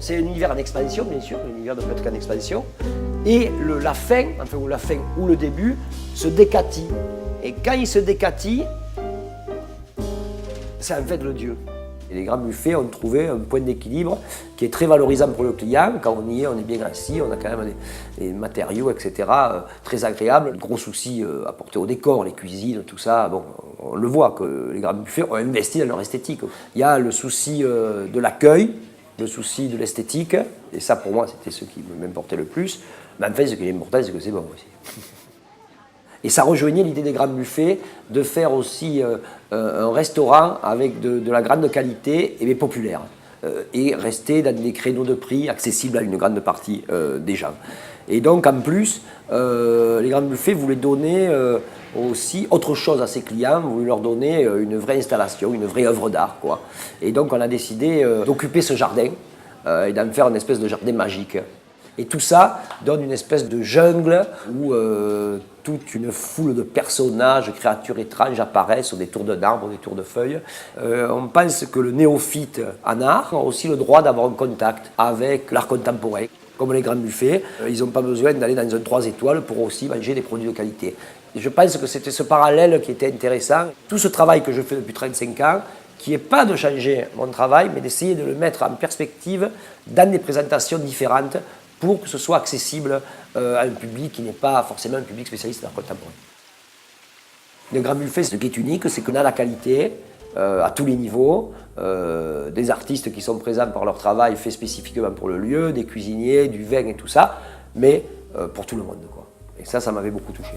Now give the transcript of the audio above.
C'est un univers en expansion, bien sûr, un univers de peut-être qu'en expansion. Et la fin, enfin, ou la fin ou le début, se décatit. Et quand il se décatit, c'est en fait le Dieu. Et les grands buffets ont trouvé un point d'équilibre qui est très valorisant pour le client. Quand on y est, on est bien assis, on a quand même des matériaux, etc. Très agréables. Le gros souci apporté au décor, les cuisines, tout ça, bon, on le voit que les grands buffets ont investi dans leur esthétique. Il y a le souci de l'accueil, le souci de l'esthétique, et ça pour moi c'était ce qui m'importait le plus. Mais en fait, ce qui est important, c'est que c'est bon aussi. Et ça rejoignait l'idée des grands buffets de faire aussi un restaurant avec de la grande qualité et populaire. Et rester dans des créneaux de prix accessibles à une grande partie des gens. Et donc en plus, les grands buffets voulaient donner aussi autre chose à ses clients, voulaient leur donner une vraie installation, une vraie œuvre d'art, quoi. Et donc on a décidé d'occuper ce jardin et d'en faire une espèce de jardin magique. Et tout ça donne une espèce de jungle où toute une foule de personnages, créatures étranges apparaissent sur des tours d'arbres, des tours de feuilles. On pense que le néophyte en art a aussi le droit d'avoir un contact avec l'art contemporain. Comme les grands buffets, ils n'ont pas besoin d'aller dans un 3 étoiles pour aussi manger des produits de qualité. Et je pense que c'était ce parallèle qui était intéressant. Tout ce travail que je fais depuis 35 ans, qui n'est pas de changer mon travail, mais d'essayer de le mettre en perspective dans des présentations différentes, pour que ce soit accessible à un public qui n'est pas forcément un public spécialiste d'art contemporain. Le grand buffet, ce qui est unique, c'est qu'on a la qualité à tous les niveaux, des artistes qui sont présents par leur travail fait spécifiquement pour le lieu, des cuisiniers, du vin et tout ça, mais pour tout le monde, quoi. Et ça m'avait beaucoup touché.